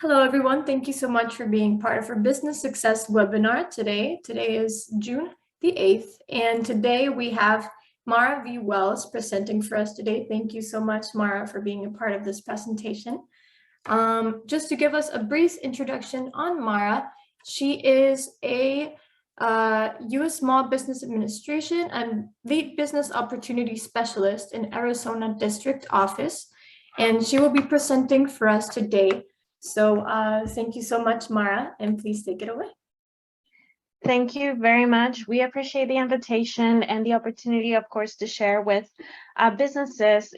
Hello, everyone. Thank you so much for being part of our Business Success webinar today. Today is June the 8th, and today we have Mara V. Wells presenting for us today. Thank you so much, Mara, for being a part of this presentation. Just to give us a brief introduction on Mara, she is a U.S. Small Business Administration and Lead Business Opportunity Specialist in Arizona District Office, and she will be presenting for us today. So thank you so much, Mara, and please take it away. Thank you very much. We appreciate the invitation and the opportunity, of course, to share with businesses,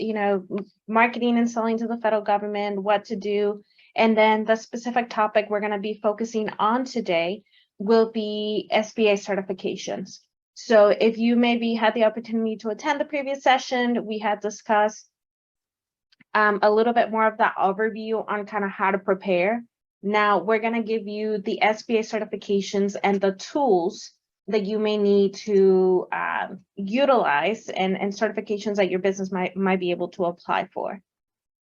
marketing and selling to the federal government, what to do. And then the specific topic we're going to be focusing on today will be SBA certifications. So if you maybe had the opportunity to attend the previous session, we had discussed a little bit more of that overview on kind of how to prepare. Now we're going to give you the SBA certifications and the tools that you may need to utilize and certifications that your business might be able to apply for.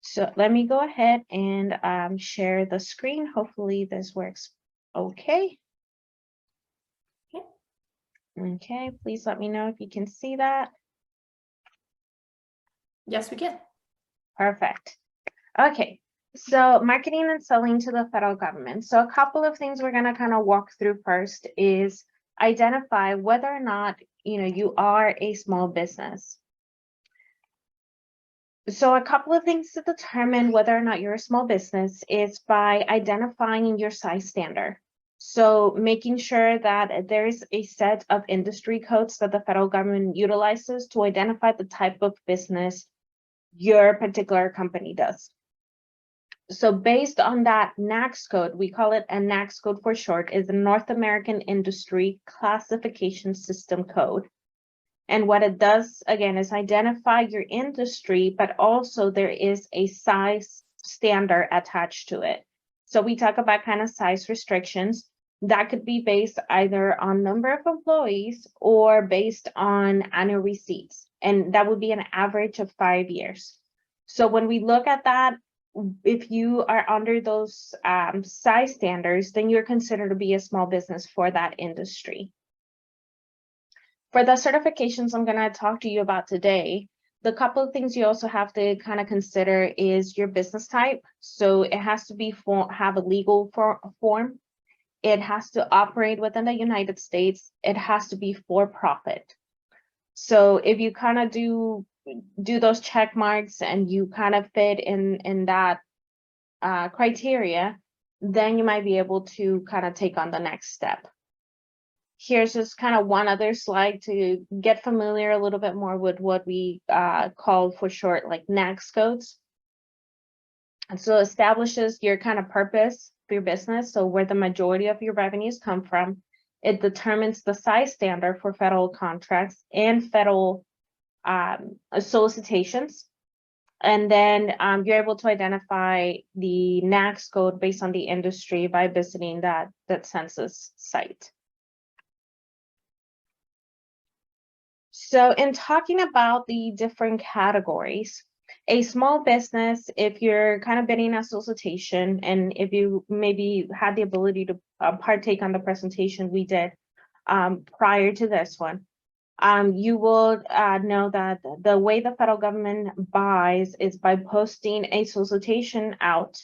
So let me go ahead and share the screen. Hopefully this works okay. Okay, please let me know if you can see that. Yes, we can. Perfect. Okay, so marketing and selling to the federal government. So a couple of things we're going to kind of walk through first is identify whether or not you are a small business. So a couple of things to determine whether or not you're a small business is by identifying your size standard. So making sure that there is a set of industry codes that the federal government utilizes to identify the type of business your particular company does. So based on that NAICS code, we call it a NAICS code for short, is the North American Industry Classification System code. And what it does, again, is identify your industry, but also there is a size standard attached to it. So we talk about kind of size restrictions that could be based either on number of employees or based on annual receipts. And that would be an average of 5 years. So when we look at that, if you are under those size standards, then you're considered to be a small business for that industry. For the certifications I'm going to talk to you about today, the couple of things you also have to kind of consider is your business type. So it has to be have a legal form. It has to operate within the United States. It has to be for profit. So if you kind of do those check marks and you kind of fit in that criteria, then you might be able to kind of take on the next step. Here's just kind of one other slide to get familiar a little bit more with what we call for short, like NAICS codes. And so establishes your kind of purpose for your business, so where the majority of your revenues come from. It determines the size standard for federal contracts and federal solicitations. And then you're able to identify the NAICS code based on the industry by visiting that census site. So in talking about the different categories, a small business, if you're kind of bidding a solicitation, and if you maybe had the ability to partake on the presentation we did prior to this one, you will know that the way the federal government buys is by posting a solicitation out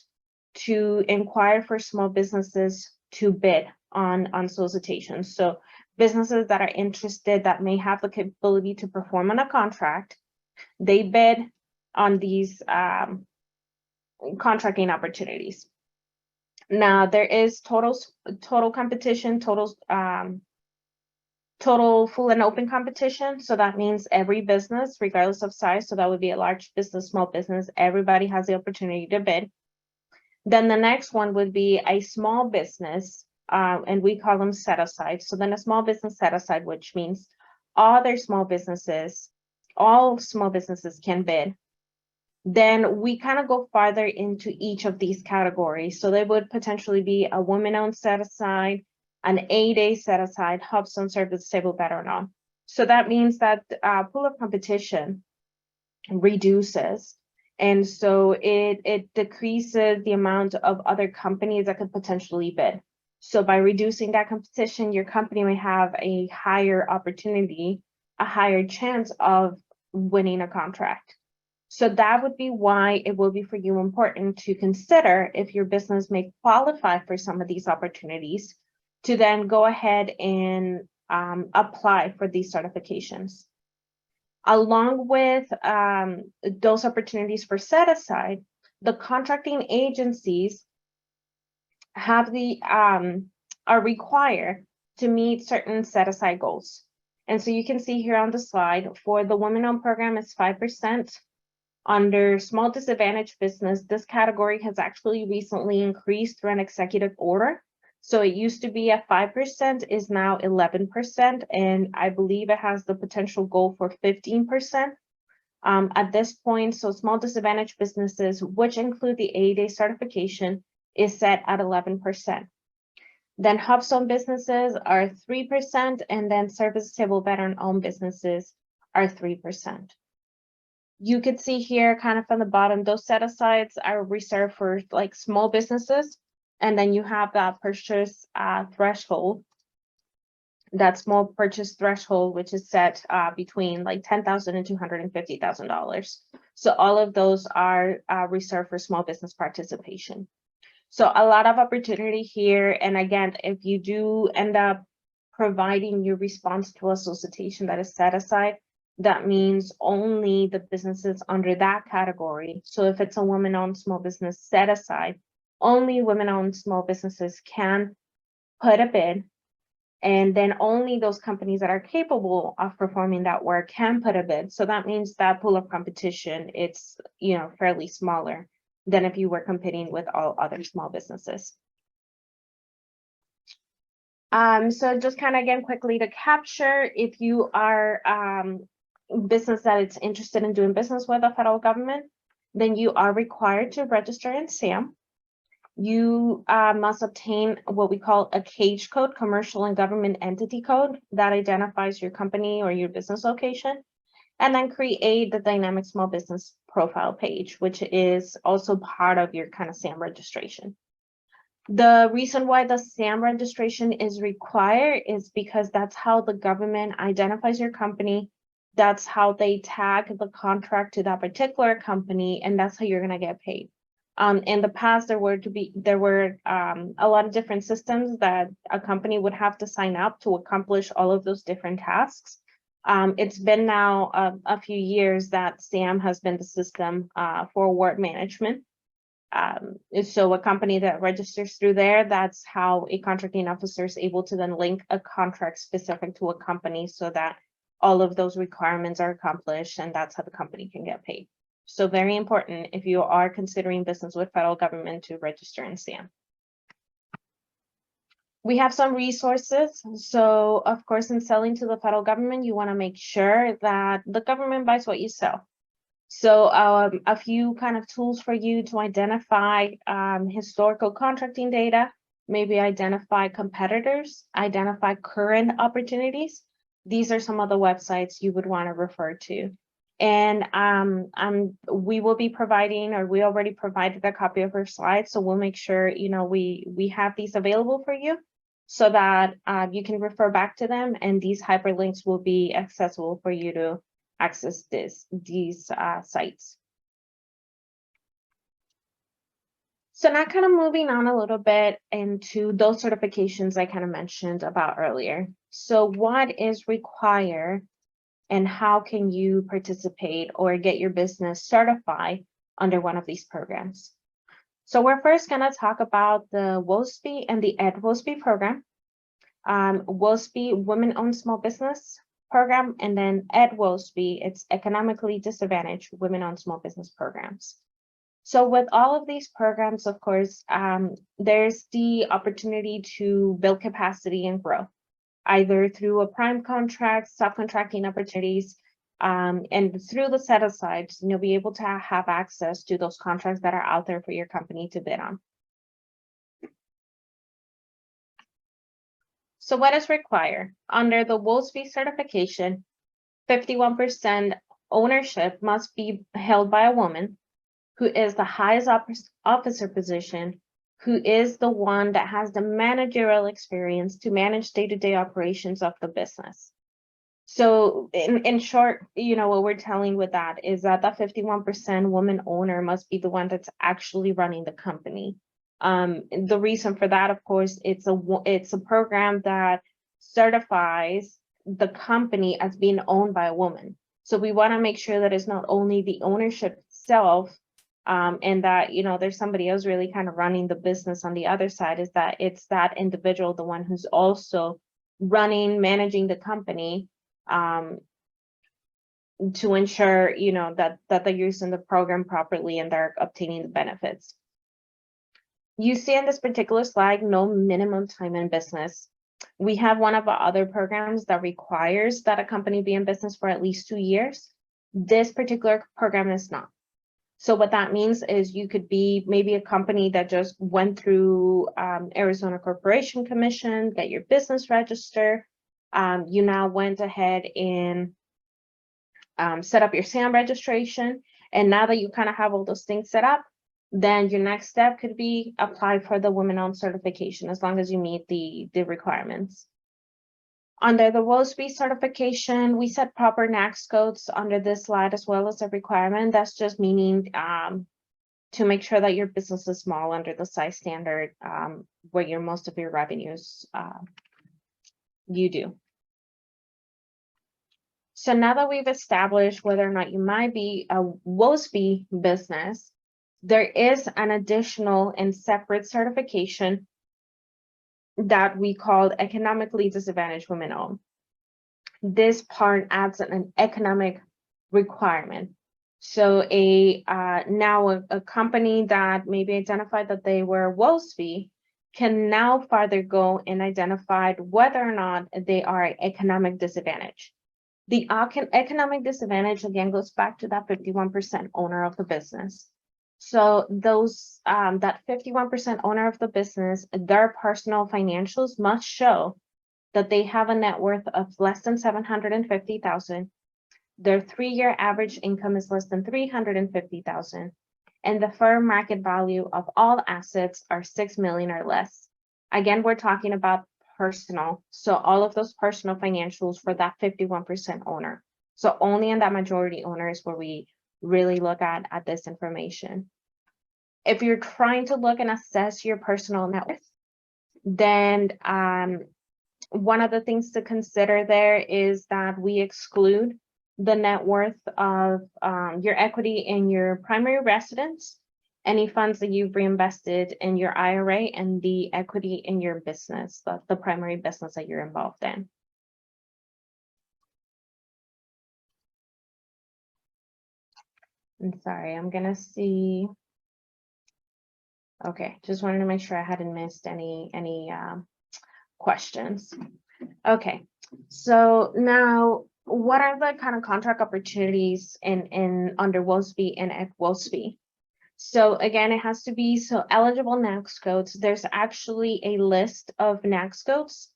to inquire for small businesses to bid on solicitations. So businesses that are interested that may have the capability to perform on a contract, they bid on these contracting opportunities. Now there is total competition, total full and open competition. So that means every business, regardless of size, so that would be a large business, small business, everybody has the opportunity to bid. Then the next one would be a small business, and we call them set aside. So then a small business set aside, which means all small businesses can bid. Then we kind of go farther into each of these categories. So there would potentially be a women-owned set aside, an 8A set aside, HUBZone serve the disabled veteran on. So that means that pool of competition reduces, And so it decreases the amount of other companies that could potentially bid. So by reducing that competition, your company may have a higher opportunity, a higher chance of winning a contract. So that would be why it will be for you important to consider if your business may qualify for some of these opportunities, to then go ahead and apply for these certifications. Along with those opportunities for set aside, the contracting agencies have are required to meet certain set aside goals. And so you can see here on the slide, for the women-owned program is 5%. Under small disadvantaged business, this category has actually recently increased through an executive order. So it used to be at 5%, is now 11%, and I believe it has the potential goal for 15%. At this point, so small disadvantaged businesses, which include the ADA certification, is set at 11%. Then HUBZone businesses are 3%, and then service disabled veteran-owned businesses are 3%. You could see here kind of from the bottom, those set asides are reserved for like small businesses. And then you have that purchase threshold, that small purchase threshold, which is set between like $10,000 and $250,000. So all of those are reserved for small business participation. So a lot of opportunity here. And again, if you do end up providing your response to a solicitation that is set aside, that means only the businesses under that category. So if it's a women-owned small business set aside, only women-owned small businesses can put a bid, and then only those companies that are capable of performing that work can put a bid. So that means that pool of competition, it's fairly smaller than if you were competing with all other small businesses. So just kind of again quickly to capture, if you are business that it's interested in doing business with the federal government, then you are required to register in SAM. You must obtain what we call a CAGE code, commercial and government entity code, that identifies your company or your business location, and then create the dynamic small business profile page, which is also part of your kind of SAM registration. The reason why the SAM registration is required is because that's how the government identifies your company. That's how they tag the contract to that particular company, and that's how you're going to get paid. In the past, there were a lot of different systems that a company would have to sign up to accomplish all of those different tasks. It's been now a few years that SAM has been the system for award management. So a company that registers through there, that's how a contracting officer is able to then link a contract specific to a company so that all of those requirements are accomplished, and that's how the company can get paid. So very important if you are considering business with federal government to register in SAM. We have some resources. So of course, in selling to the federal government, you want to make sure that the government buys what you sell. So a few kind of tools for you to identify historical contracting data, maybe identify competitors, identify current opportunities. These are some of the websites you would want to refer to. And we will be providing, or we already provided a copy of our slides, so we'll make sure we have these available for you so that you can refer back to them, and these hyperlinks will be accessible for you to access these sites. So now kind of moving on a little bit into those certifications I kind of mentioned about earlier. So what is required and how can you participate or get your business certified under one of these programs? So we're first going to talk about the WOSB and the EdWOSB program. WOSB, Women-Owned Small Business Program, and then EdWOSB, it's Economically Disadvantaged Women-Owned Small Business Programs. So with all of these programs, of course, there's the opportunity to build capacity and grow, either through a prime contract, subcontracting opportunities, and through the set-asides, you'll be able to have access to those contracts that are out there for your company to bid on. So what is required? Under the WOSB certification, 51% ownership must be held by a woman. who is the highest officer position, who is the one that has the managerial experience to manage day-to-day operations of the business. So in short, what we're telling with that is that the 51% woman owner must be the one that's actually running the company. The reason for that, of course, it's a program that certifies the company as being owned by a woman. So we want to make sure that it's not only the ownership itself, and that, there's somebody else really kind of running the business on the other side, is that it's that individual, the one who's also managing the company, to ensure, that they're using the program properly and they're obtaining the benefits. You see in this particular slide, no minimum time in business. We have one of our other programs that requires that a company be in business for at least 2 years. This particular program is not. So what that means is you could be maybe a company that just went through Arizona Corporation Commission, get your business register. You now went ahead and set up your SAM registration. And now that you kind of have all those things set up, then your next step could be apply for the women-owned certification, as long as you meet the requirements. Under the WOSB certification, we set proper NAICS codes under this slide as well as a requirement. That's just meaning to make sure that your business is small under the size standard, where most of your revenues you do. So now that we've established whether or not you might be a WOSB business, there is an additional and separate certification that we called economically disadvantaged women owned. This part adds an economic requirement. So now a company that maybe identified that they were WOSB can now further go and identify whether or not they are at economic disadvantage. The economic disadvantage again goes back to that 51% owner of the business. So those that 51% owner of the business, their personal financials must show that they have a net worth of less than $750,000. Their 3-year average income is less than $350,000, and the fair market value of all assets are $6 million or less. Again, we're talking about personal, so all of those personal financials for that 51% owner. So only in that majority owner is where we really look at this information. If you're trying to look and assess your personal net worth, then one of the things to consider there is that we exclude the net worth of your equity in your primary residence, any funds that you've reinvested in your IRA, and the equity in your business, the primary business that you're involved in. I'm sorry, I'm gonna see. Okay, just wanted to make sure I hadn't missed any questions. Okay, so now what are the kind of contract opportunities in under WOSB and at WOSB? So again, it has to be eligible NAICS codes. There's actually a list of NAICS codes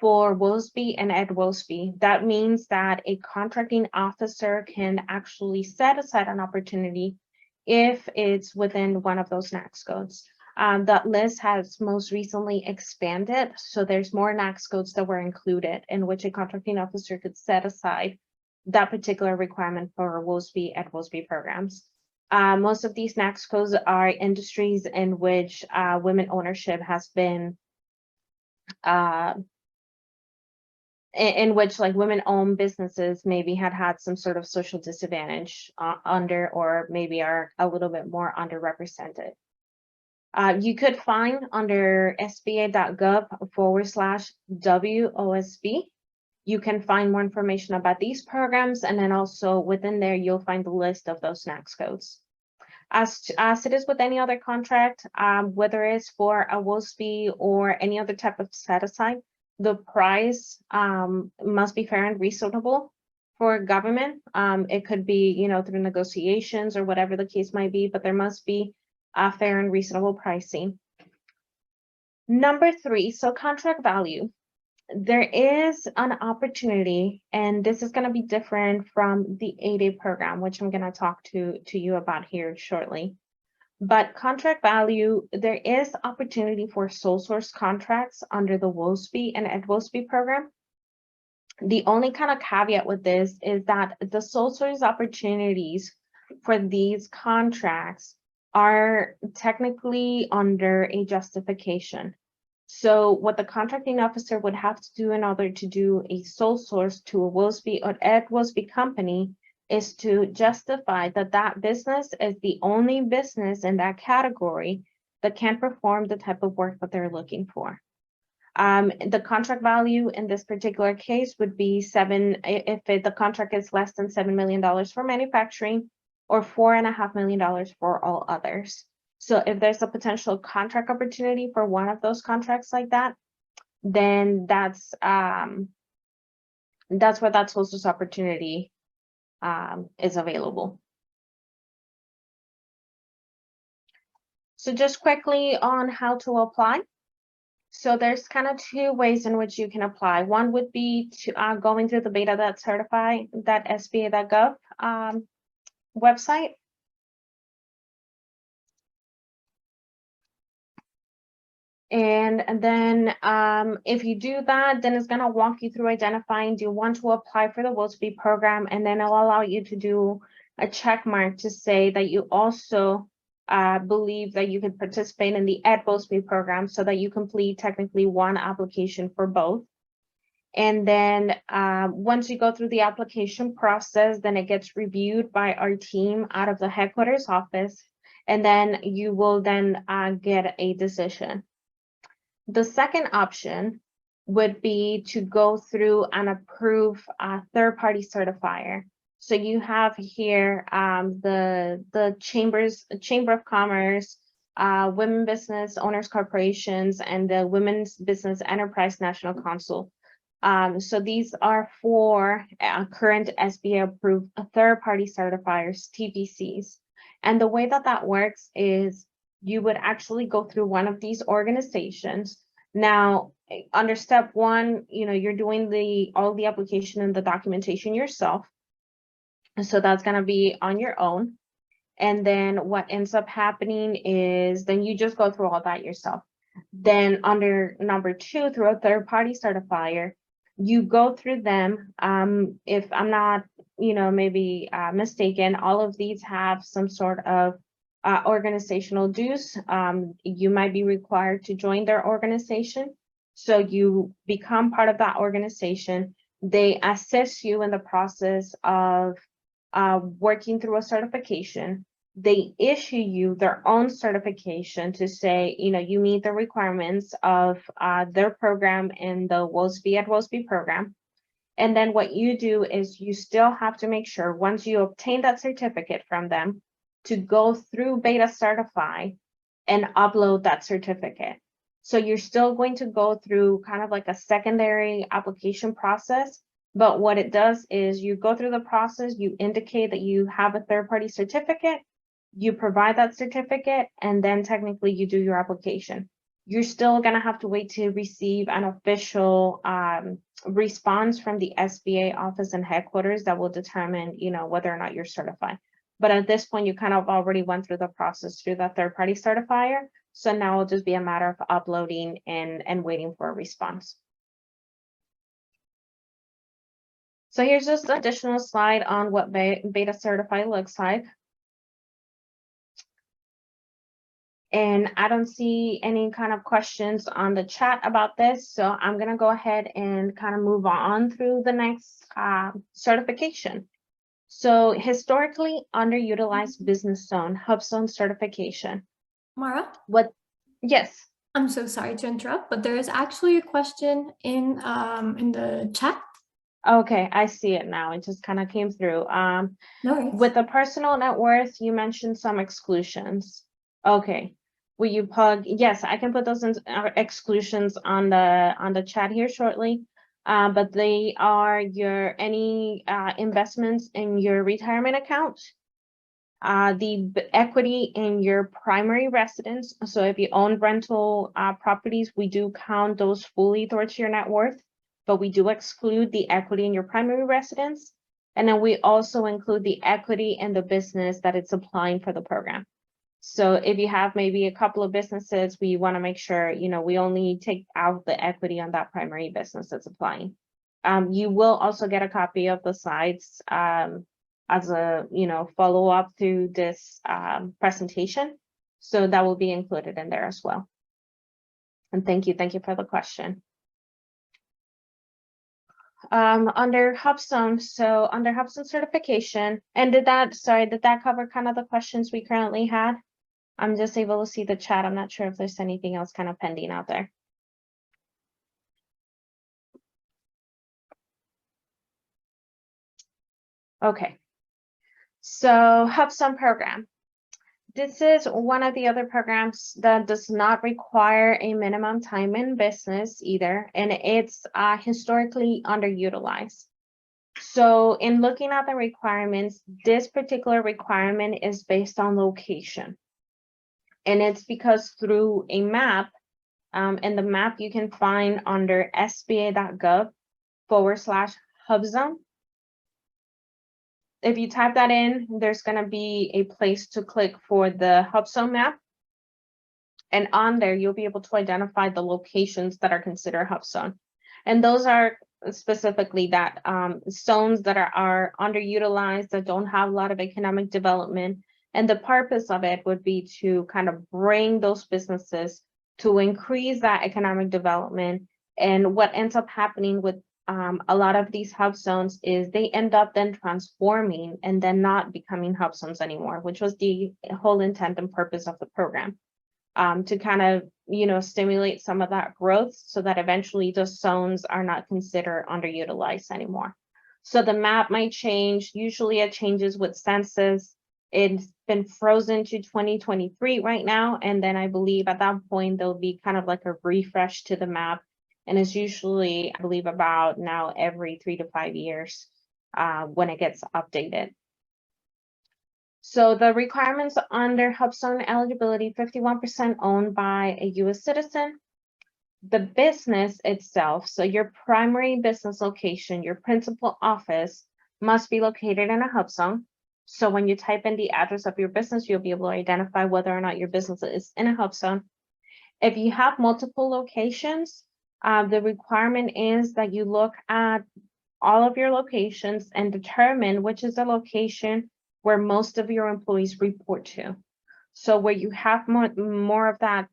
for WOSB and at WOSB. That means that a contracting officer can actually set aside an opportunity if it's within one of those NAICS codes. That list has most recently expanded, so there's more NAICS codes that were included in which a contracting officer could set aside that particular requirement for WOSB at WOSB programs. Most of these NAICS codes are industries in which women ownership has been in which like women-owned businesses maybe had some sort of social disadvantage under, or maybe are a little bit more underrepresented. You could find under sba.gov/WOSB. You can find more information about these programs, and then also within there, you'll find the list of those NAICS codes. As it is with any other contract, whether it's for a WOSB or any other type of set-aside, the price must be fair and reasonable for government. It could be, through negotiations or whatever the case might be, but there must be fair and reasonable pricing. Number 3, so contract value. there is an opportunity, and this is going to be different from the 8A program, which I'm going to talk to you about here shortly. But contract value, there is opportunity for sole source contracts under the WOSB and EdWOSB program. The only kind of caveat with this is that the sole source opportunities for these contracts are technically under a justification. So what the contracting officer would have to do in order to do a sole source to a WOSB or EdWOSB company is to justify that that business is the only business in that category that can perform the type of work that they're looking for. The contract value in this particular case would be the contract is less than $7 million for manufacturing or $4.5 million for all others. So if there's a potential contract opportunity for one of those contracts like that, then that's where that sole source opportunity is available. So just quickly on how to apply. So there's kind of two ways in which you can apply. One would be to going through the beta.certify.sba.gov website. And then if you do that, then it's going to walk you through identifying, do you want to apply for the WOSB program? And then it'll allow you to do a check mark to say that you also believe that you could participate in the EdWOSB program so that you complete technically one application for both. And then once you go through the application process, then it gets reviewed by our team out of the headquarters office, and then you will then get a decision. The second option would be to go through and approve a third-party certifier. So you have here the Chamber of Commerce, Women Business Owners Corporations, and the Women's Business Enterprise National Council. So these are for current SBA-approved third-party certifiers, TPCs. And the way that that works is you would actually go through one of these organizations. Now, under step one, you're doing all the application and the documentation yourself. So that's going to be on your own. And then what ends up happening is then you just go through all that yourself. Then under number two, through a third-party certifier, you go through them. If I'm not, maybe mistaken, all of these have some sort of organizational dues. You might be required to join their organization. So you become part of that organization. They assist you in the process of working through a certification. They issue you their own certification to say, you meet the requirements of their program in the EdWOSB program. And then what you do is you still have to make sure once you obtain that certificate from them to go through Beta Certify and upload that certificate. So you're still going to go through kind of like a secondary application process. But what it does is you go through the process, you indicate that you have a third-party certificate, you provide that certificate, and then technically you do your application. You're still going to have to wait to receive an official response from the SBA office and headquarters that will determine, whether or not you're certified. But at this point, you kind of already went through the process through the third-party certifier. So now it'll just be a matter of uploading and waiting for a response. So here's just an additional slide on what Beta Certify looks like. And I don't see any kind of questions on the chat about this. So I'm going to go ahead and kind of move on through the next certification. So historically underutilized business zone, HUBZone certification. Mara? Yes. I'm so sorry to interrupt, but there is actually a question in the chat. Okay, I see it now. It just kind of came through. No worries. With the personal net worth, you mentioned some exclusions. Okay. Will you plug? Yes, I can put those in, exclusions on the chat here shortly. But they are any investments in your retirement account, the equity in your primary residence. So if you own rental properties, we do count those fully towards your net worth. but we do exclude the equity in your primary residence. And then we also include the equity in the business that it's applying for the program. So if you have maybe a couple of businesses, we want to make sure, we only take out the equity on that primary business that's applying. You will also get a copy of the slides as a, follow-up to this presentation. So that will be included in there as well. And thank you for the question. Under HUBZone, so under HUBZone certification, and did that cover kind of the questions we currently had? I'm just able to see the chat. I'm not sure if there's anything else kind of pending out there. Okay, so HUBZone program. This is one of the other programs that does not require a minimum time in business either, and it's historically underutilized. So in looking at the requirements, this particular requirement is based on location. And it's because through a map, and the map you can find under sba.gov/HUBZone. If you type that in, there's going to be a place to click for the HUBZone map. And on there, you'll be able to identify the locations that are considered HUBZone. And those are specifically that zones that are underutilized, that don't have a lot of economic development. And the purpose of it would be to kind of bring those businesses to increase that economic development. And what ends up happening with a lot of these hub zones is they end up then transforming and then not becoming hub zones anymore, which was the whole intent and purpose of the program, to kind of, stimulate some of that growth so that eventually those zones are not considered underutilized anymore. So the map might change. Usually it changes with census. It's been frozen to 2023 right now. And then I believe at that point, there'll be kind of like a refresh to the map. And it's usually, I believe, about now every 3 to 5 years when it gets updated. So the requirements under HUBZone eligibility, 51% owned by a U.S. citizen. The business itself, so your primary business location, your principal office must be located in a HUBZone. So when you type in the address of your business, you'll be able to identify whether or not your business is in a HUBZone. If you have multiple locations, the requirement is that you look at all of your locations and determine which is the location where most of your employees report to. So where you have more of that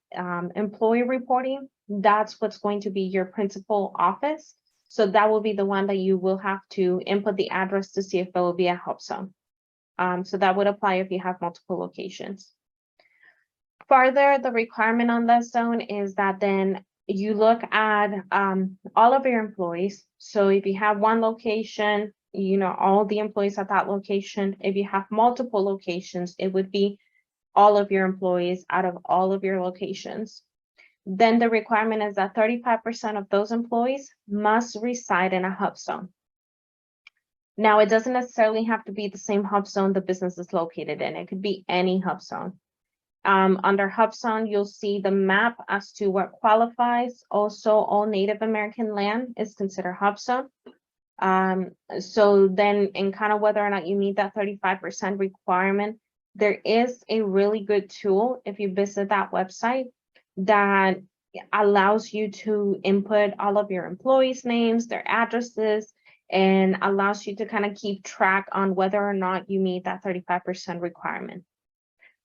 employee reporting, that's what's going to be your principal office. So that will be the one that you will have to input the address to see if it will be a HUBZone. So that would apply if you have multiple locations. Further, the requirement on that zone is that then you look at all of your employees. So if you have one location, all the employees at that location. If you have multiple locations, it would be all of your employees out of all of your locations. Then the requirement is that 35% of those employees must reside in a HUBZone. Now, it doesn't necessarily have to be the same HUBZone the business is located in. It could be any HUBZone. Under HUBZone, you'll see the map as to what qualifies. Also, all Native American land is considered HUBZone. So then in kind of whether or not you meet that 35% requirement, there is a really good tool if you visit that website that allows you to input all of your employees' names, their addresses, and allows you to kind of keep track on whether or not you meet that 35% requirement.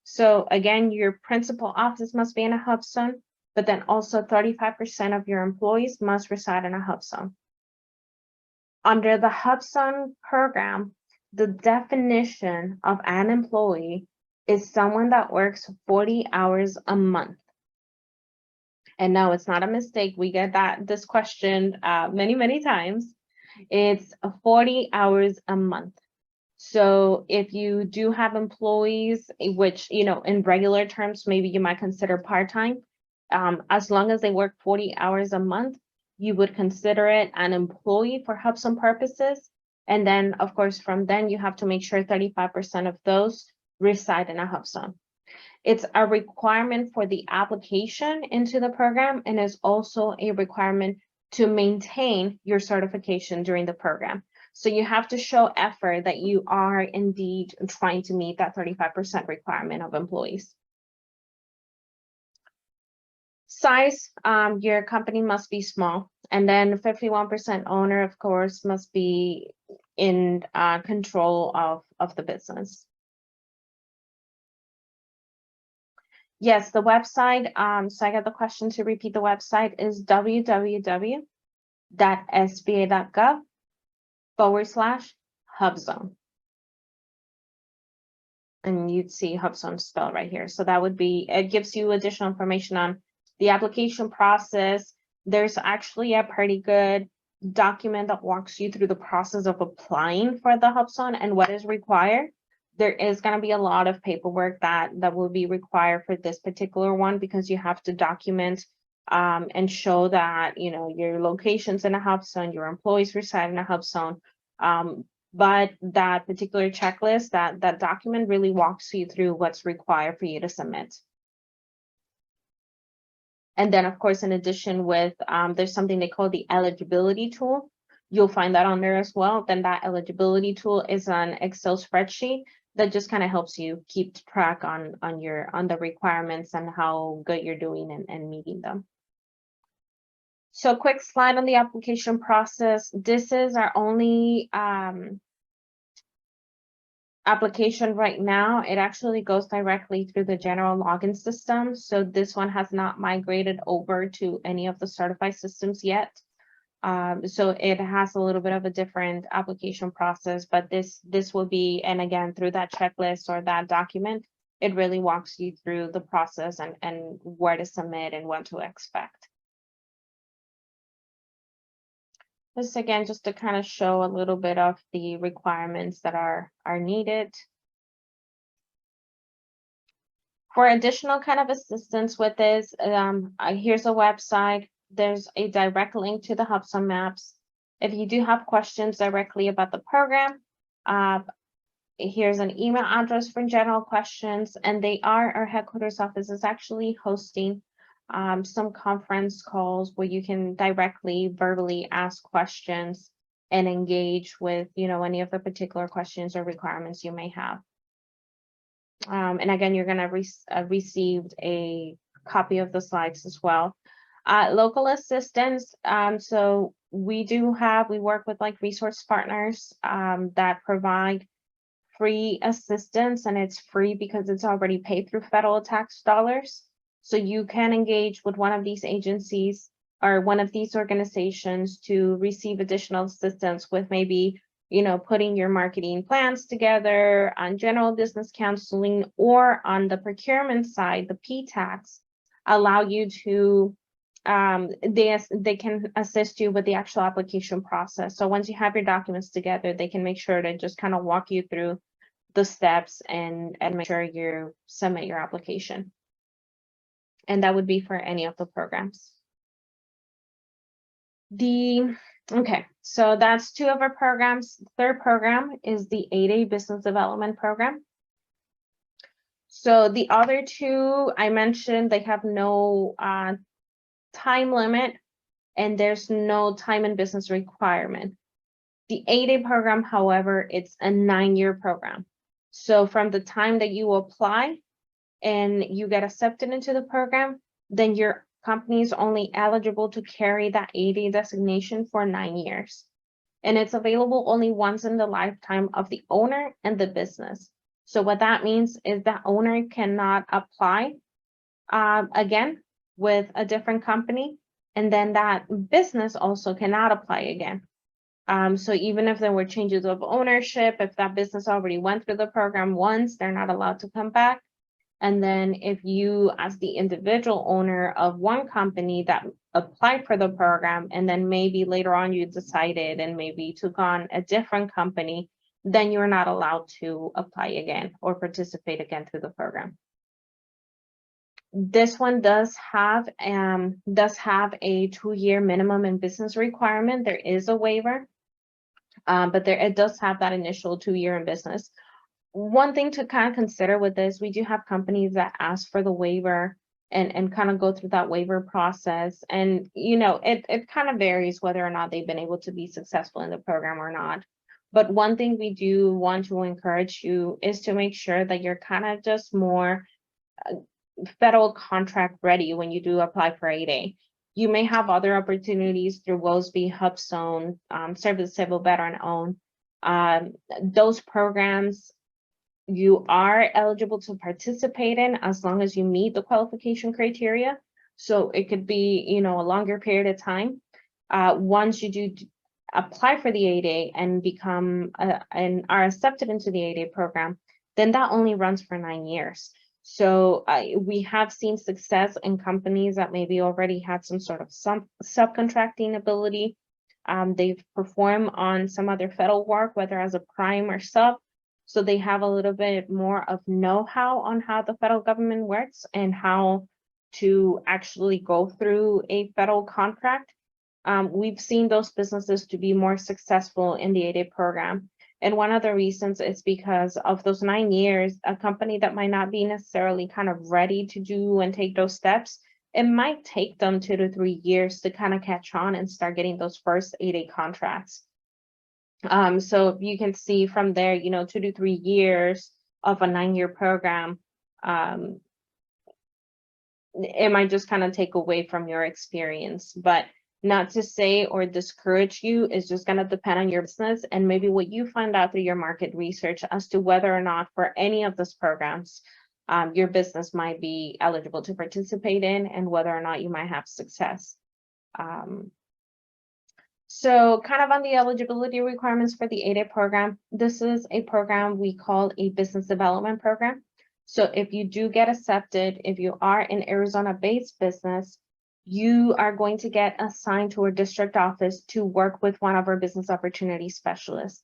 So again, your principal office must be in a HUBZone, but then also 35% of your employees must reside in a HUBZone. Under the HUBZone program, the definition of an employee is someone that works 40 hours a month. And no, it's not a mistake. We get this question many, many times. It's 40 hours a month. So if you do have employees, which, in regular terms, maybe you might consider part-time, as long as they work 40 hours a month, you would consider it an employee for HUBZone purposes. And then, of course, from then you have to make sure 35% of those reside in a HUBZone. It's a requirement for the application into the program, and is also a requirement to maintain your certification during the program. So you have to show effort that you are indeed trying to meet that 35% requirement of employees. Size, your company must be small, and then 51% owner, of course, must be in control of the business. Yes, the website, so I got the question to repeat the website is www.sba.gov/HUBZone. And you'd see HUBZone spelled right here. So that would be, it gives you additional information on the application process. There's actually a pretty good document that walks you through the process of applying for the HUBZone and what is required. There is going to be a lot of paperwork that will be required for this particular one, because you have to document and show that, you know, your location's in a HUBZone, your employees reside in a HUBZone. But that particular checklist, that document really walks you through what's required for you to submit. And then, of course, in addition with, there's something they call the eligibility tool. You'll find that on there as well. Then that eligibility tool is an Excel spreadsheet that just kind of helps you keep track on the requirements and how good you're doing and meeting them. So quick slide on the application process. This is our only application right now. It actually goes directly through the general login system. So this one has not migrated over to any of the certified systems yet. So it has a little bit of a different application process, but this will be, and again, through that checklist or that document, it really walks you through the process and where to submit and what to expect. This again, just to kind of show a little bit of the requirements that are needed. For additional kind of assistance with this, here's a website. There's a direct link to the HUBZone maps. If you do have questions directly about the program, here's an email address for general questions, and our headquarters office is actually hosting some conference calls where you can directly verbally ask questions and engage with, you know, any of the particular questions or requirements you may have. And again, you're going to receive a copy of the slides as well. Local assistance. So we work with like resource partners that provide free assistance, and it's free because it's already paid through federal tax dollars. So you can engage with one of these agencies or one of these organizations to receive additional assistance with maybe, you know, putting your marketing plans together, on general business counseling, or on the procurement side, the P-tax allow you to, they can assist you with the actual application process. So once you have your documents together, they can make sure to just kind of walk you through the steps and make sure you submit your application. And that would be for any of the programs. Okay, so that's two of our programs. The third program is the 8A Business Development Program. So the other two I mentioned, they have no time limit, and there's no time and business requirement. The 8A program, however, it's a 9-year program. So from the time that you apply and you get accepted into the program, then your company is only eligible to carry that 8A designation for 9 years. And it's available only once in the lifetime of the owner and the business. So what that means is that owner cannot apply again with a different company, and then that business also cannot apply again. So even if there were changes of ownership, if that business already went through the program once, they're not allowed to come back. And then if you, as the individual owner of one company that applied for the program, and then maybe later on you decided and maybe took on a different company, then you're not allowed to apply again or participate again through the program. This one does have a 2-year minimum in business requirement. There is a waiver, but it does have that initial 2-year in business. One thing to kind of consider with this, we do have companies that ask for the waiver and kind of go through that waiver process. And, you know, it kind of varies whether or not they've been able to be successful in the program or not. But one thing we do want to encourage you is to make sure that you're kind of just more federal contract ready when you do apply for 8A. You may have other opportunities through WOSB, HUBZone, Serve the Civil Veteran Owned. Those programs you are eligible to participate in as long as you meet the qualification criteria. So it could be, you know, a longer period of time. Once you do apply for the 8A and become and are accepted into the 8A program, then that only runs for 9 years. So we have seen success in companies that maybe already had some sort of subcontracting ability. They've performed on some other federal work, whether as a prime or sub. So they have a little bit more of know-how on how the federal government works and how to actually go through a federal contract. We've seen those businesses to be more successful in the 8A program. And one of the reasons is because of those 9 years, a company that might not be necessarily kind of ready to do and take those steps, it might take them 2 to 3 years to kind of catch on and start getting those first 8A contracts. So you can see from there, you know, 2 to 3 years of a 9-year program, it might just kind of take away from your experience, but not to say or discourage you. It's just going to depend on your business and maybe what you find out through your market research as to whether or not for any of those programs, your business might be eligible to participate in and whether or not you might have success. So kind of on the eligibility requirements for the 8A program, this is a program we call a business development program. So if you do get accepted, if you are an Arizona-based business, you are going to get assigned to a district office to work with one of our business opportunity specialists.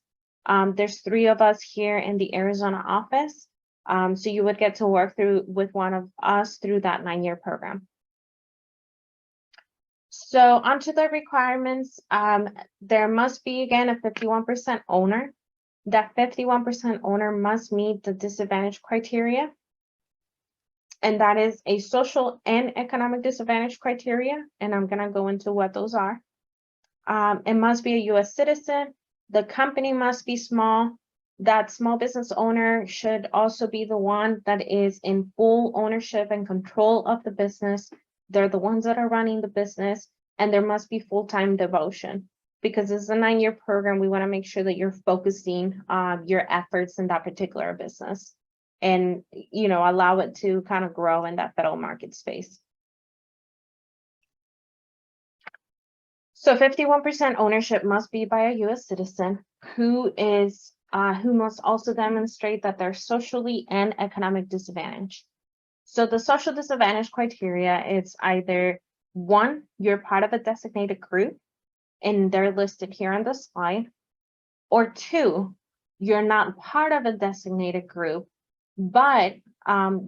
There's 3 of us here in the Arizona office. So you would get to work with one of us through that 9-year program. So onto the requirements, there must be, again, a 51% owner. That 51% owner must meet the disadvantage criteria. And that is a social and economic disadvantage criteria. And I'm going to go into what those are. It must be a U.S. citizen. The company must be small. That small business owner should also be the one that is in full ownership and control of the business. They're the ones that are running the business, and there must be full-time devotion. Because it's a 9-year program, we want to make sure that you're focusing your efforts in that particular business and, you know, allow it to kind of grow in that federal market space. So 51% ownership must be by a U.S. citizen who must also demonstrate that they're socially and economic disadvantaged. So the social disadvantage criteria is either 1, you're part of a designated group, and they're listed here on the slide, or 2, you're not part of a designated group, but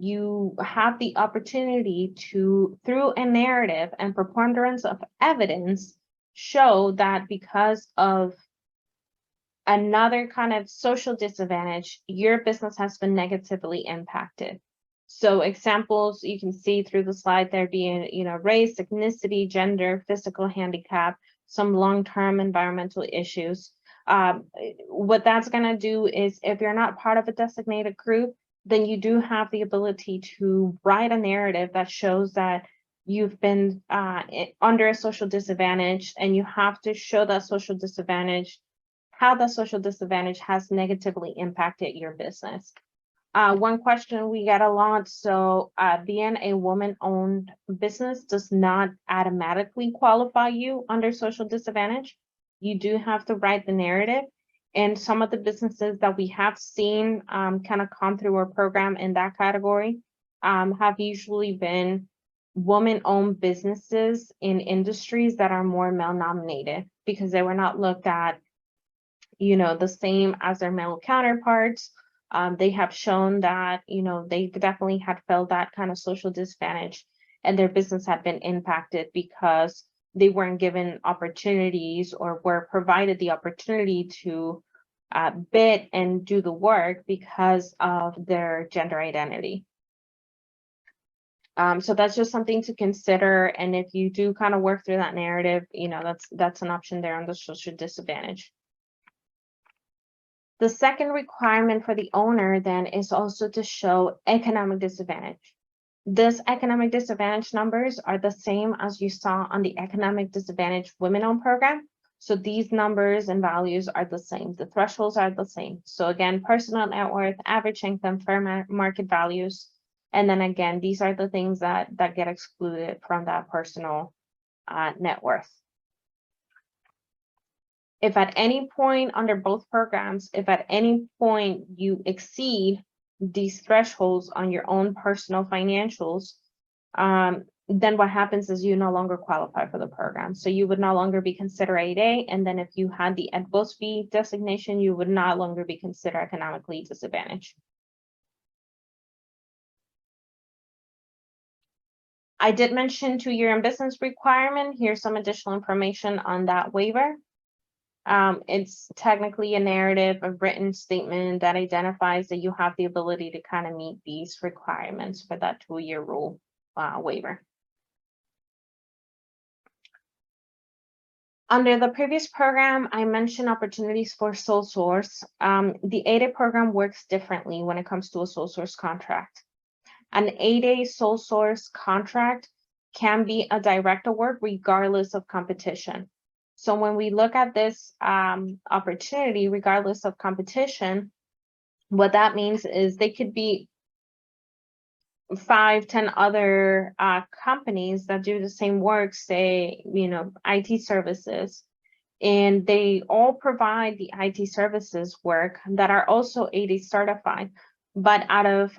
you have the opportunity to, through a narrative and preponderance of evidence, show that because of another kind of social disadvantage, your business has been negatively impacted. So examples you can see through the slide there being, you know, race, ethnicity, gender, physical handicap, some long-term environmental issues. What that's going to do is if you're not part of a designated group, then you do have the ability to write a narrative that shows that you've been under a social disadvantage, and you have to show that social disadvantage, how the social disadvantage has negatively impacted your business. One question we get a lot, so being a woman-owned business does not automatically qualify you under social disadvantage. You do have to write the narrative. And some of the businesses that we have seen kind of come through our program in that category have usually been woman-owned businesses in industries that are more male-nominated because they were not looked at, you know, the same as their male counterparts. They have shown that, you know, they definitely had felt that kind of social disadvantage, and their business had been impacted because they weren't given opportunities or were provided the opportunity to bid and do the work because of their gender identity. So that's just something to consider. And if you do kind of work through that narrative, that's an option there on the social disadvantage. The second requirement for the owner then is also to show economic disadvantage. This economic disadvantage numbers are the same as you saw on the economic disadvantage women-owned program. So these numbers and values are the same. The thresholds are the same. So again, personal net worth, average income, fair market values. And then again, these are the things that get excluded from that personal net worth. If at any point under both programs, if at any point you exceed these thresholds on your own personal financials, then what happens is you no longer qualify for the program. So you would no longer be considered 8A. And then if you had the HUBZone designation, you would no longer be considered economically disadvantaged. I did mention 2-year in business requirement. Here's some additional information on that waiver. It's technically a narrative, a written statement that identifies that you have the ability to kind of meet these requirements for that 2-year rule waiver. Under the previous program, I mentioned opportunities for sole source. The 8A program works differently when it comes to a sole source contract. An 8A sole source contract can be a direct award regardless of competition. So when we look at this opportunity, regardless of competition, what that means is they could be 5-10 other companies that do the same work, say, IT services, and they all provide the IT services work that are also 8A certified. But out of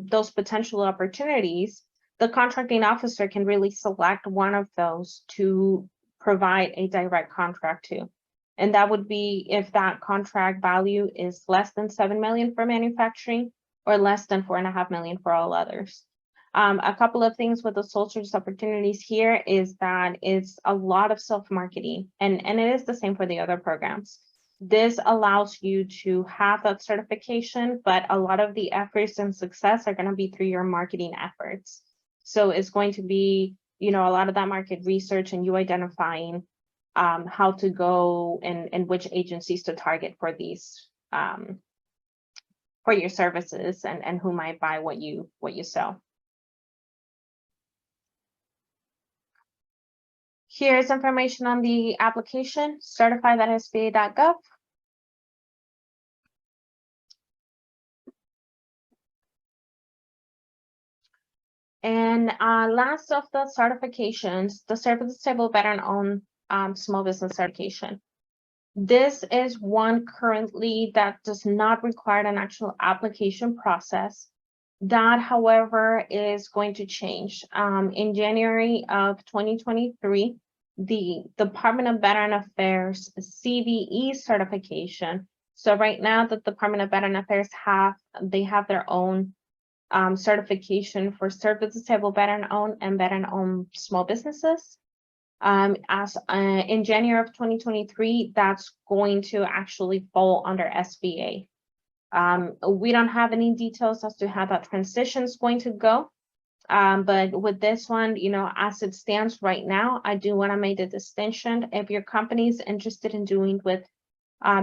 those potential opportunities, the contracting officer can really select one of those to provide a direct contract to. And that would be if that contract value is less than 7 million for manufacturing or less than 4.5 million for all others. A couple of things with the sole source opportunities here is that it's a lot of self-marketing, and it is the same for the other programs. This allows you to have that certification, but a lot of the efforts and success are going to be through your marketing efforts. So it's going to be, a lot of that market research and you identifying how to go and which agencies to target for these, for your services and who might buy what you sell. Here's information on the application, certified.sba.gov. And last of the certifications, the service-disabled veteran-owned small business certification. This is one currently that does not require an actual application process. That, however, is going to change. In January of 2023, the Department of Veteran Affairs CVE certification. So right now, the Department of Veteran Affairs have their own certification for service-disabled veteran-owned and veteran-owned small businesses. In January of 2023, that's going to actually fall under SBA. We don't have any details as to how that transition is going to go. But with this one, as it stands right now, I do want to make the distinction. If your company is interested in doing with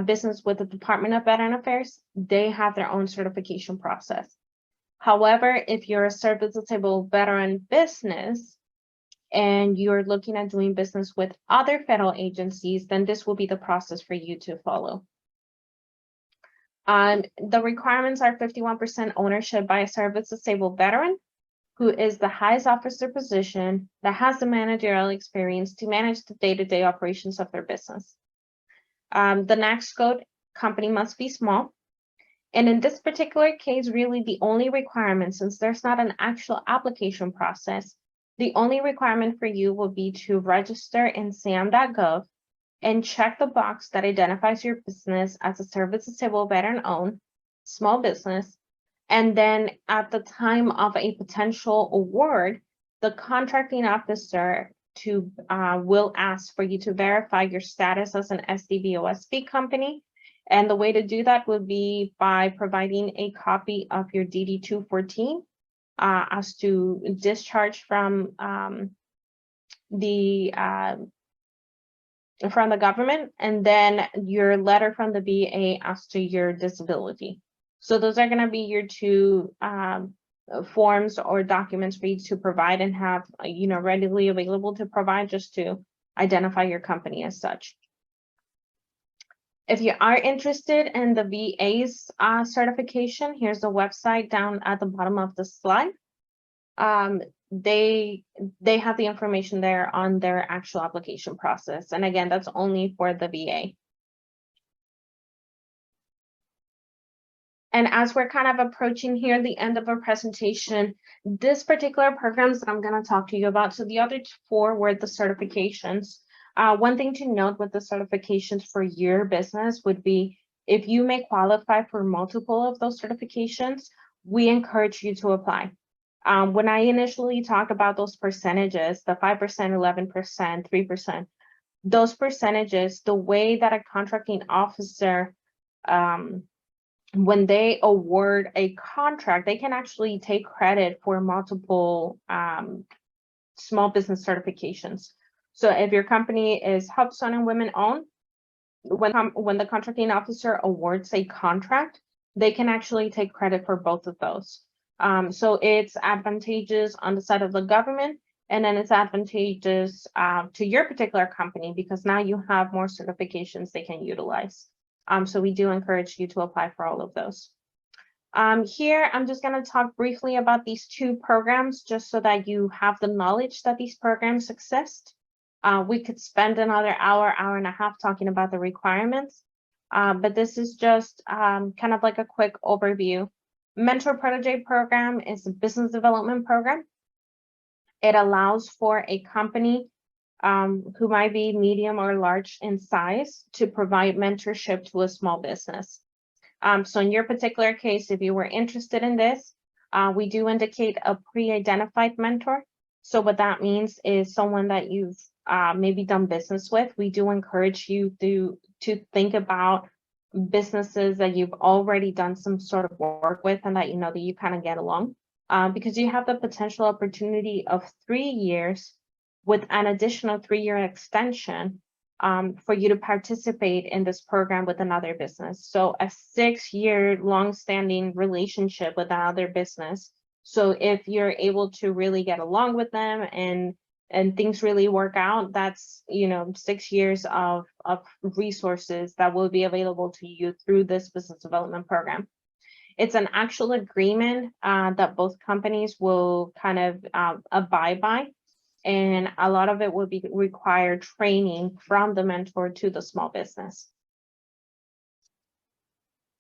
business with the Department of Veteran Affairs, they have their own certification process. However, if you're a service-disabled veteran business and you're looking at doing business with other federal agencies, then this will be the process for you to follow. The requirements are 51% ownership by a service-disabled veteran who is the highest officer position that has the managerial experience to manage the day-to-day operations of their business. The next code, company must be small. And in this particular case, really the only requirement, since there's not an actual application process, the only requirement for you will be to register in sam.gov and check the box that identifies your business as a service-disabled veteran-owned small business. And then at the time of a potential award, the contracting officer will ask for you to verify your status as an SDVOSB company. And the way to do that would be by providing a copy of your DD-214 as to discharge from the government, and then your letter from the VA as to your disability. So those are going to be your two forms or documents for you to provide and have, readily available to provide, just to identify your company as such. If you are interested in the VA's certification, here's the website down at the bottom of the slide. They have the information there on their actual application process. And again, that's only for the VA. And as we're kind of approaching here the end of our presentation, this particular programs that I'm going to talk to you about, so the other four were the certifications. One thing to note with the certifications for your business would be, if you may qualify for multiple of those certifications, we encourage you to apply. When I initially talked about those percentages, the 5%, 11%, 3%, those percentages, the way that a contracting officer, when they award a contract, they can actually take credit for multiple small business certifications. So if your company is HUBZone and women owned, when the contracting officer awards a contract, they can actually take credit for both of those. So it's advantageous on the side of the government, and then it's advantageous to your particular company, because now you have more certifications they can utilize. So we do encourage you to apply for all of those. Here, I'm just going to talk briefly about these two programs, just so that you have the knowledge that these programs exist. We could spend another hour and a half talking about the requirements, but this is just kind of like a quick overview. Mentor Protege program is a business development program. It allows for a company who might be medium or large in size to provide mentorship to a small business. So in your particular case, if you were interested in this, we do indicate a pre-identified mentor. So what that means is someone that you've maybe done business with. We do encourage you to think about businesses that you've already done some sort of work with, and that that you kind of get along, because you have the potential opportunity of 3 years with an additional 3-year extension for you to participate in this program with another business. So a 6-year long-standing relationship with another business. So if you're able to really get along with them and things really work out, that's 6 years of resources that will be available to you through this business development program. It's an actual agreement that both companies will kind of abide by, and a lot of it will be required training from the mentor to the small business.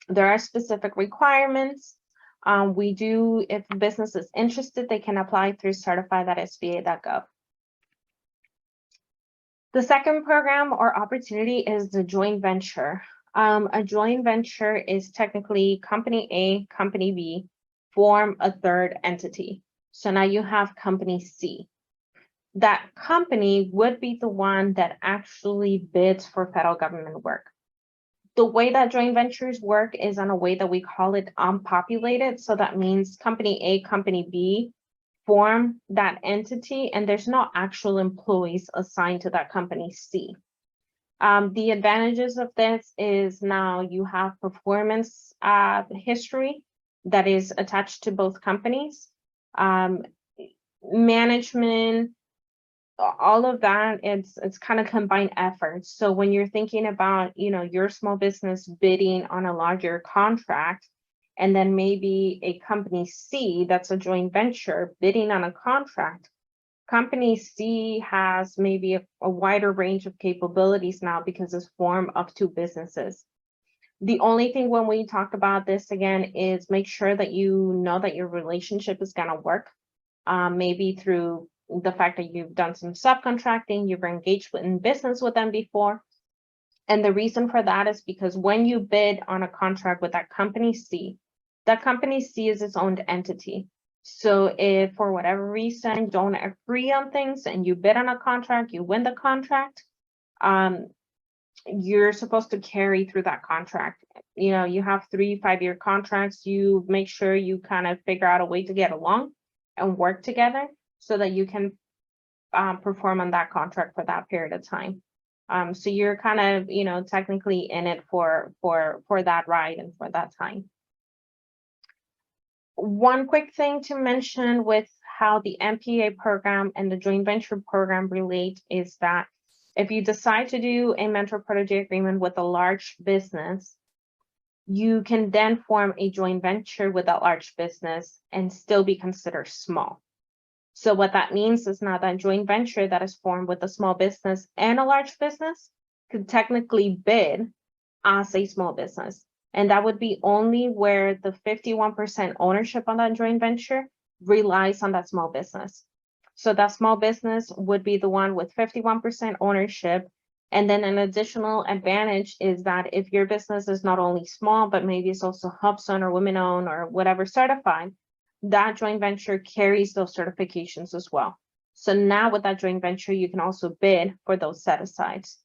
There are specific requirements. If a business is interested, they can apply through certified.sba.gov. The second program or opportunity is the joint venture. A joint venture is technically company A, company B, form a third entity. So now you have company C. That company would be the one that actually bids for federal government work. The way that joint ventures work is on a way that we call it unpopulated. So that means company A, company B form that entity, and there's no actual employees assigned to that company C. The advantages of this is now you have performance history that is attached to both companies. Management, all of that, it's kind of combined efforts. So when you're thinking about your small business bidding on a larger contract, and then maybe a company C that's a joint venture bidding on a contract, company C has maybe a wider range of capabilities now because it's formed of two businesses. The only thing when we talk about this again is make sure that you know that your relationship is going to work, maybe through the fact that you've done some subcontracting, you've engaged in business with them before. And the reason for that is because when you bid on a contract with that company C is its own entity. So if for whatever reason you don't agree on things and you bid on a contract, you win the contract, you're supposed to carry through that contract. You have 3 5-year contracts. You make sure you kind of figure out a way to get along. and work together so that you can perform on that contract for that period of time. So you're kind of, you know, technically in it for that ride and for that time. One quick thing to mention with how the MPA program and the joint venture program relate is that if you decide to do a mentor-protege agreement with a large business, you can then form a joint venture with that large business and still be considered small. So what that means is now that joint venture that is formed with a small business and a large business could technically bid as a small business. And that would be only where the 51% ownership on that joint venture relies on that small business. So that small business would be the one with 51% ownership. And then an additional advantage is that if your business is not only small, but maybe it's also HUBZone or women-owned or whatever certified, that joint venture carries those certifications as well. So now with that joint venture, you can also bid for those set-asides.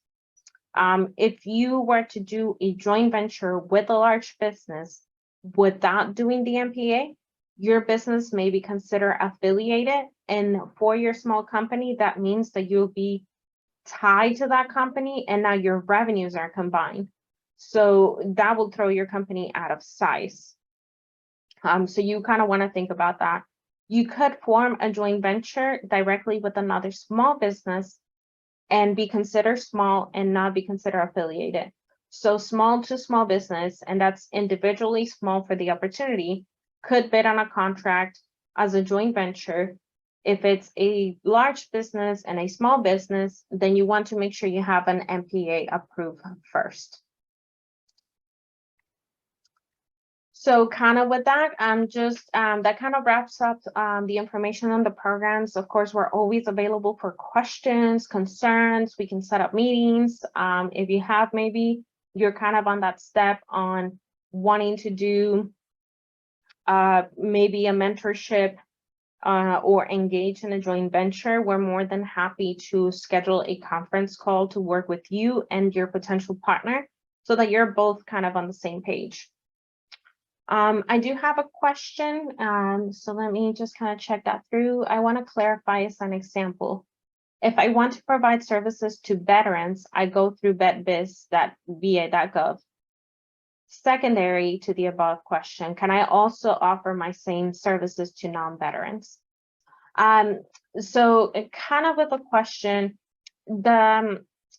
If you were to do a joint venture with a large business without doing the MPA, your business may be considered affiliated. And for your small company, that means that you'll be tied to that company and now your revenues are combined. So that will throw your company out of size. So you kind of want to think about that. You could form a joint venture directly with another small business and be considered small and not be considered affiliated. So small to small business, and that's individually small for the opportunity, could bid on a contract as a joint venture. If it's a large business and a small business, then you want to make sure you have an MPA approved first. So kind of with that, that kind of wraps up the information on the programs. Of course, we're always available for questions, concerns. We can set up meetings. If you have, maybe you're kind of on that step on wanting to do maybe a mentorship or engage in a joint venture, we're more than happy to schedule a conference call to work with you and your potential partner so that you're both kind of on the same page. I do have a question, so let me just kind of check that through. I want to clarify as an example. If I want to provide services to veterans, I go through vetbiz.va.gov. Secondary to the above question, can I also offer my same services to non-veterans? So kind of with a question,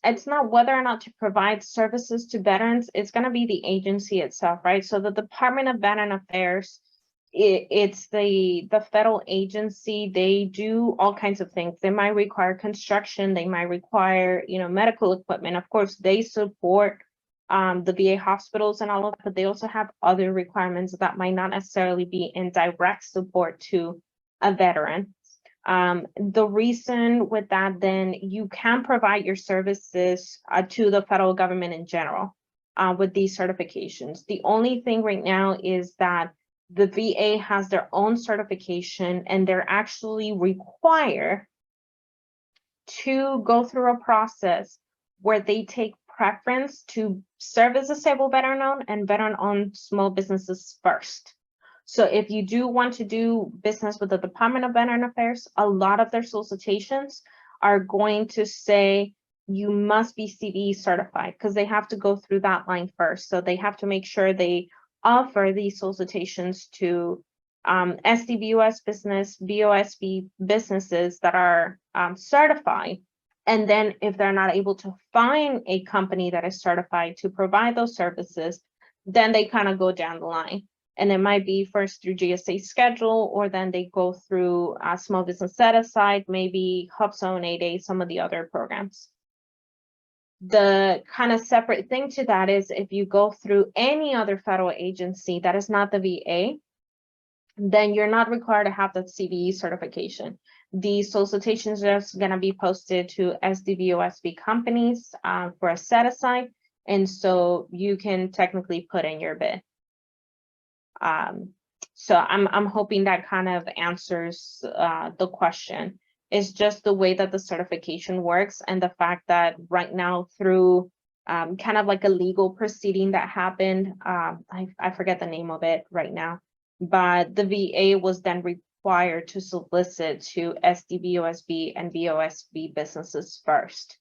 it's not whether or not to provide services to veterans, it's going to be the agency itself, right? So the Department of Veteran Affairs, it's the federal agency. They do all kinds of things. They might require construction, they might require, you know, medical equipment. Of course, they support the VA hospitals and all of that, but they also have other requirements that might not necessarily be in direct support to a veteran. The reason with that, then you can provide your services to the federal government in general with these certifications. The only thing right now is that the VA has their own certification and they're actually required to go through a process where they take preference to serve as disabled veteran-owned and veteran-owned small businesses first. So if you do want to do business with the Department of Veteran Affairs, a lot of their solicitations are going to say you must be CVE certified because they have to go through that line first. So they have to make sure they offer these solicitations to SDVOS business, VOSB businesses that are certified. And then if they're not able to find a company that is certified to provide those services, then they kind of go down the line. And it might be first through GSA schedule, or then they go through a small business set aside, maybe HUBZone 8A, some of the other programs. The kind of separate thing to that is if you go through any other federal agency that is not the VA, then you're not required to have that CVE certification. The solicitations are just going to be posted to SDVOSB companies for a set aside, and so you can technically put in your bid. So I'm hoping that kind of answers the question. It's just the way that the certification works and the fact that right now through kind of like a legal proceeding that happened, I forget the name of it right now, but the VA was then required to solicit to SDVOSB and VOSB businesses first.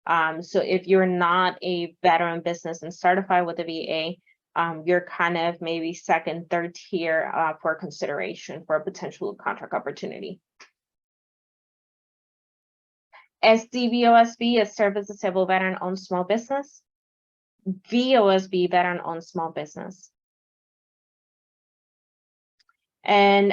So if you're not a veteran business and certified with the VA, you're kind of maybe second, third tier for consideration for a potential contract opportunity. SDVOSB is Service Disabled Veteran Owned Small Business. VOSB, Veteran Owned Small Business. And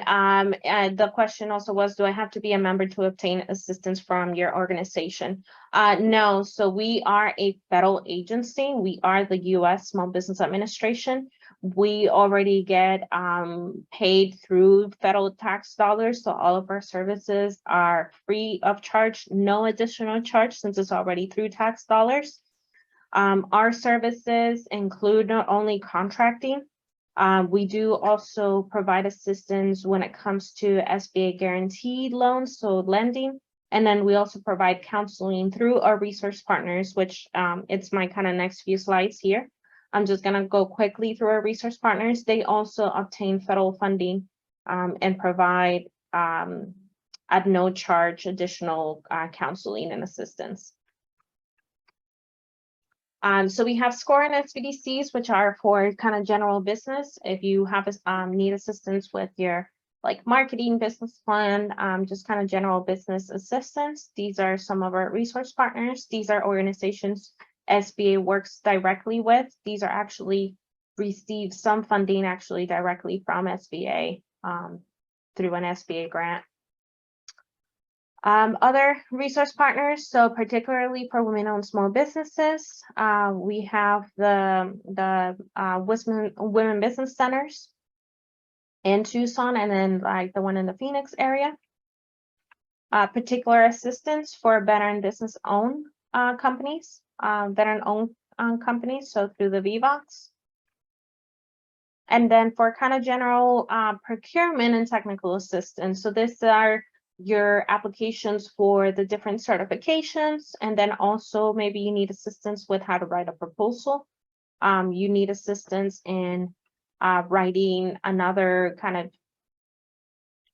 the question also was, do I have to be a member to obtain assistance from your organization? No, so we are a federal agency. We are the U.S. Small Business Administration. We already get paid through federal tax dollars. So all of our services are free of charge, no additional charge since it's already through tax dollars. Our services include not only contracting, we do also provide assistance when it comes to SBA guaranteed loans, so lending. And then we also provide counseling through our resource partners, which it's my kind of next few slides here. I'm just going to go quickly through our resource partners. They also obtain federal funding and provide at no charge additional counseling and assistance. So we have SCORE and SBDCs, which are for kind of general business. If you have need assistance with your like marketing business plan, just kind of general business assistance, these are some of our resource partners. These are organizations SBA works directly with. These are actually receive some funding actually directly from SBA through an SBA grant. Other resource partners, so particularly for women-owned small businesses, we have the Women Business Centers in Tucson, and then like the one in the Phoenix area. Particular assistance for veteran business-owned companies, veteran-owned companies, so through the VBOX. And then for kind of general procurement and technical assistance, so these are your applications for the different certifications, and then also maybe you need assistance with how to write a proposal. You need assistance in writing another kind of,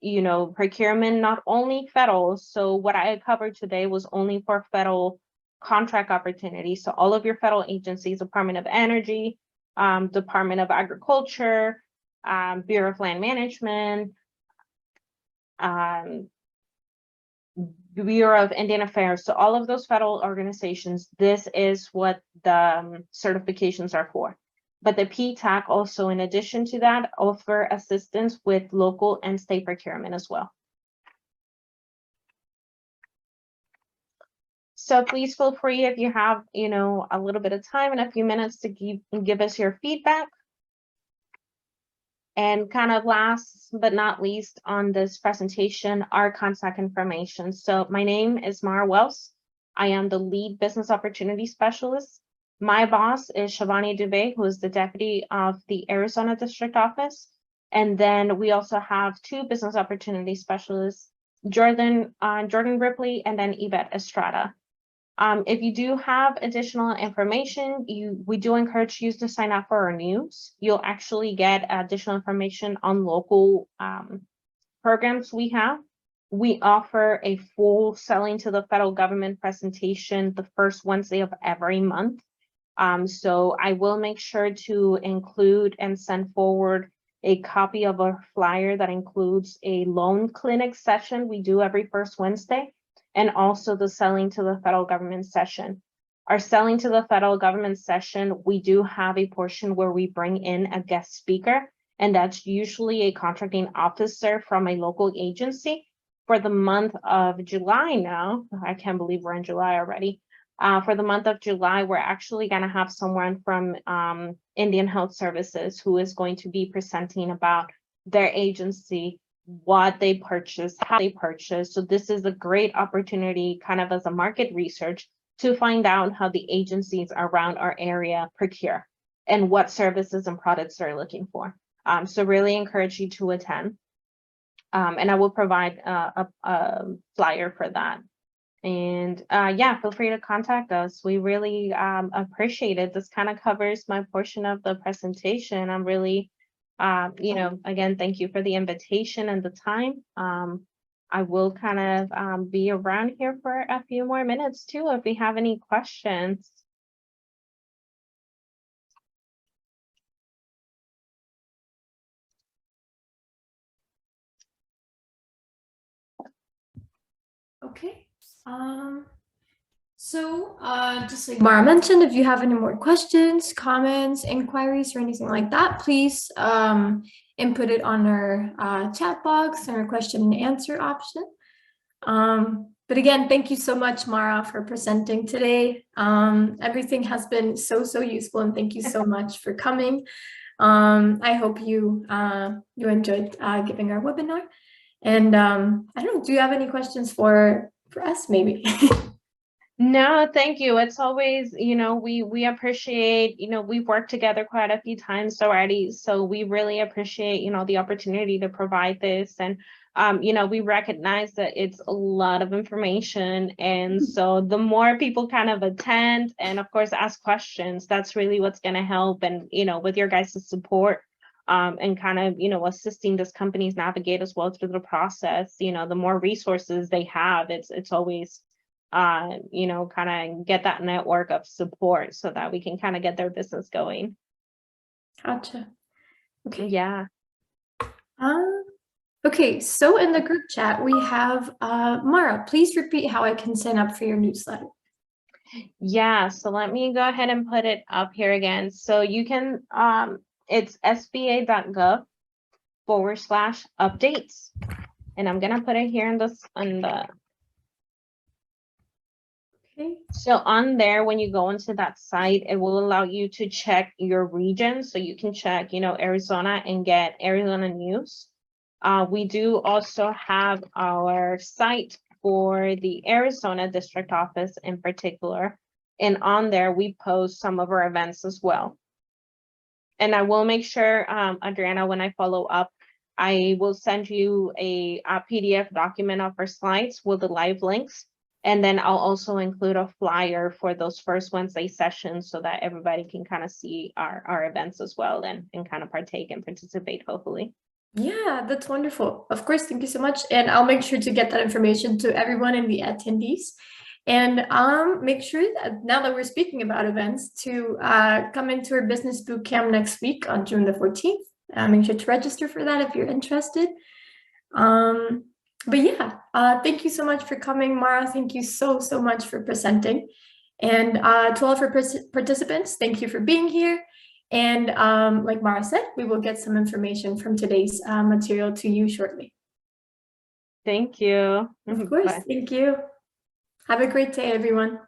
you know, procurement, not only federal. So what I covered today was only for federal contract opportunities. So all of your federal agencies, Department of Energy, Department of Agriculture, Bureau of Land Management, Bureau of Indian Affairs. So all of those federal organizations, this is what the certifications are for. But the PTAC also, in addition to that, offer assistance with local and state procurement as well. So please feel free, if you have, you know, a little bit of time and a few minutes, to give us your feedback. And kind of last but not least on this presentation, our contact information. So my name is Mara Wells. I am the lead business opportunity specialist. My boss is Shavani Dubey, who is the deputy of the Arizona district office. And then we also have two business opportunity specialists, Jordan Ripley, and then Yvette Estrada. If you do have additional information, we do encourage you to sign up for our news. You'll actually get additional information on local programs we have. We offer a full selling to the federal government presentation the first Wednesday of every month. So I will make sure to include and send forward a copy of a flyer that includes a loan clinic session we do every first Wednesday, and also the selling to the federal government session. Our selling to the federal government session, we do have a portion where we bring in a guest speaker, and that's usually a contracting officer from a local agency. For the month of July now, I can't believe we're in July already. For the month of July, we're actually going to have someone from Indian Health Services who is going to be presenting about their agency, what they purchase, how they purchase. So this is a great opportunity, kind of as a market research, to find out how the agencies around our area procure and what services and products they're looking for. So really encourage you to attend. And I will provide a flyer for that. And yeah, feel free to contact us. We really appreciate it. This kind of covers my portion of the presentation. I'm really You know, again, thank you for the invitation and the time. I will kind of be around here for a few more minutes too, if we have any questions. Okay. Just like Mara mentioned, if you have any more questions, comments, inquiries, or anything like that, please input it on our chat box and our question and answer option. But again, thank you so much, Mara, for presenting today. Everything has been so useful, and thank you so much for coming. I hope you enjoyed giving our webinar. And I don't know, do you have any questions for us, maybe? No, thank you. It's always, you know, we appreciate, you know, we've worked together quite a few times already. So we really appreciate, you know, the opportunity to provide this. And, you know, we recognize that it's a lot of information. And so the more people kind of attend and of course, ask questions, that's really what's going to help. And, you know, with your guys' support, and kind of, you know, assisting these companies navigate as well through the process, you know, the more resources they have, it's always, you know, kind of get that network of support so that we can kind of get their business going. Gotcha. Okay. Yeah. Okay, so in the group chat, we have Mara, please repeat how I can sign up for your newsletter. Yeah, so let me go ahead and put it up here again. So you can, it's sba.gov/updates. And I'm gonna put it here in the Okay. So on there, when you go into that site, it will allow you to check your region. So you can check, you know, Arizona and get Arizona news. We do also have our site for the Arizona district office in particular. And on there, we post some of our events as well. And I will make sure, Adriana, when I follow up, I will send you a PDF document of our slides with the live links. And then I'll also include a flyer for those first Wednesday sessions so that everybody can kind of see our events as well and kind of partake and participate, hopefully. Yeah, that's wonderful. Of course, thank you so much. And I'll make sure to get that information to everyone in the attendees. And make sure that now that we're speaking about events, to come into our business bootcamp next week on June the 14th. Make sure to register for that if you're interested. But yeah, thank you so much for coming, Mara. Thank you so much for presenting. And to all of our participants, thank you for being here. And like Mara said, we will get some information from today's material to you shortly. Thank you. Of course, thank you. Have a great day, everyone.